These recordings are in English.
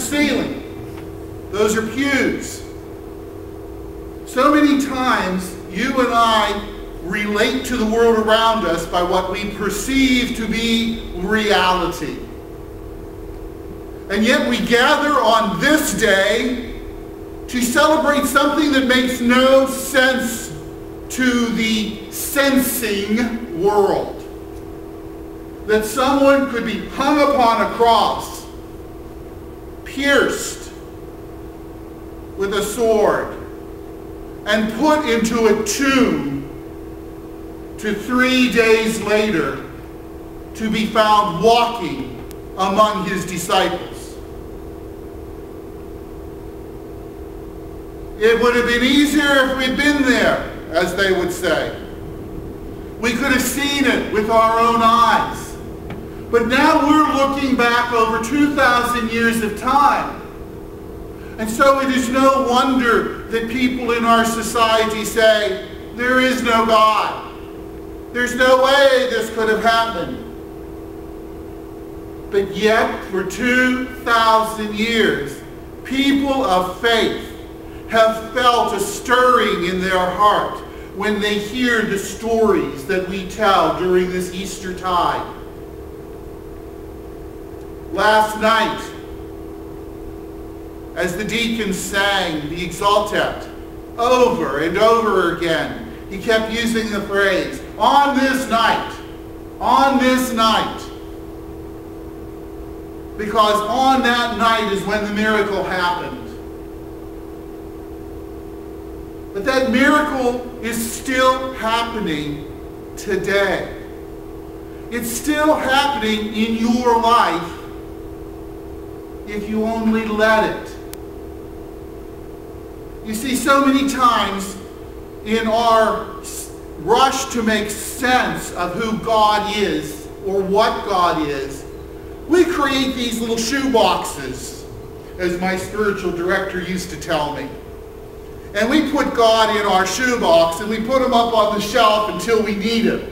ceiling. Those are pews. So many times you and I relate to the world around us by what we perceive to be reality. And yet we gather on this day to celebrate something that makes no sense to the sensing world. That someone could be hung upon a cross, pierced with a sword, and put into a tomb to 3 days later to be found walking among his disciples. It would have been easier if we'd been there, as they would say. We could have seen it with our own eyes. But now we're looking back over 2,000 years of time. And so it is no wonder that people in our society say, there is no God. There's no way this could have happened. But yet, for 2,000 years, people of faith have felt a stirring in their heart when they hear the stories that we tell during this Easter tide. Last night, as the deacons sang the Exultet over and over again, he kept using the phrase, on this night, because on that night is when the miracle happened. But that miracle is still happening today. It's still happening in your life if you only let it. You see, so many times in our rush to make sense of who God is or what God is, we create these little shoe boxes, as my spiritual director used to tell me. And we put God in our shoe box and we put him up on the shelf until we need him.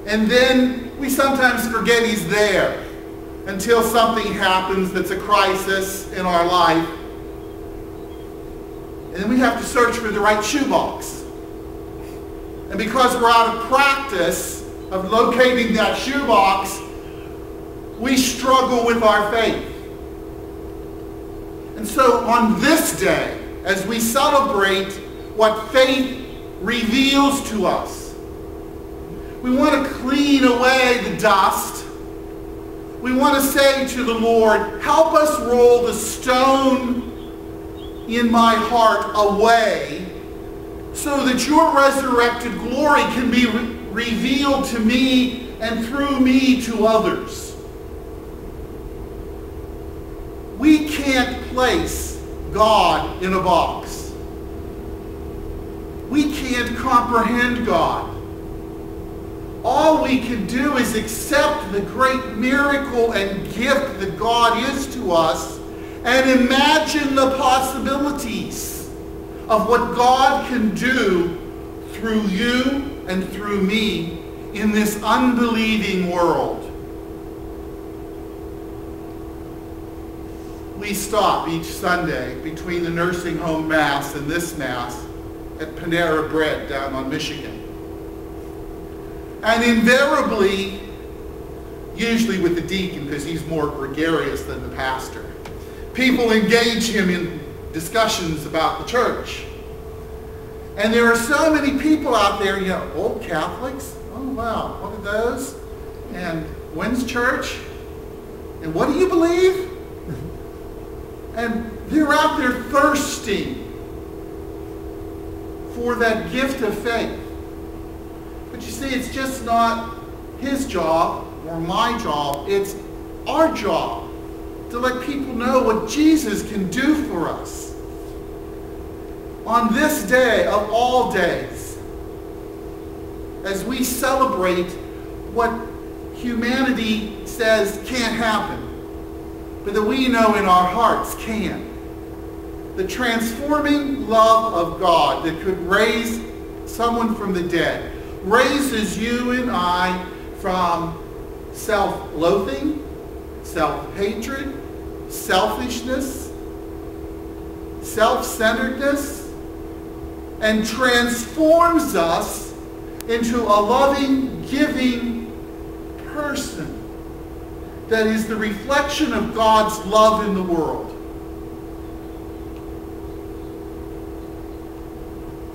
And then we sometimes forget he's there until something happens that's a crisis in our life. And then we have to search for the right shoebox. And because we're out of practice of locating that shoebox, we struggle with our faith. And so on this day, as we celebrate what faith reveals to us, we want to clean away the dust. We want to say to the Lord, help us roll the stone in my heart away so that your resurrected glory can be revealed to me and through me to others. We can't place God in a box. We can't comprehend God. All we can do is accept the great miracle and gift that God is to us and imagine the possibilities of what God can do through you and through me in this unbelieving world. We stop each Sunday between the nursing home Mass and this Mass at Panera Bread down on Michigan. And invariably, usually with the deacon because he's more gregarious than the pastor, people engage him in discussions about the church. And there are so many people out there, you know, old Catholics, oh wow, what are those? And when's church? And what do you believe? And they're out there thirsting for that gift of faith. But you see, it's just not his job or my job. It's our job to let people know what Jesus can do for us. On this day of all days, as we celebrate what humanity says can't happen, but that we know in our hearts can. The transforming love of God that could raise someone from the dead raises you and I from self-loathing, self-hatred, selfishness, self-centeredness, and transforms us into a loving, giving person that is the reflection of God's love in the world.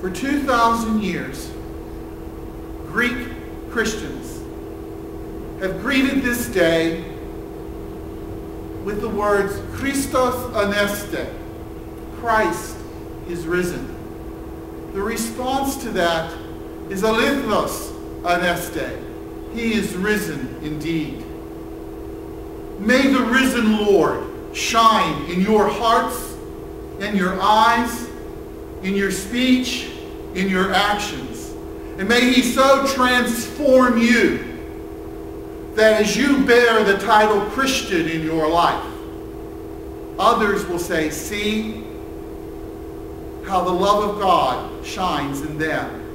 For 2,000 years, Greek Christians have greeted this day with the words Christos aneste, Christ is risen. The response to that is alithnos aneste, he is risen indeed. May the risen Lord shine in your hearts, in your eyes, in your speech, in your actions. And may he so transform you that as you bear the title Christian in your life, others will say, see how the love of God shines in them.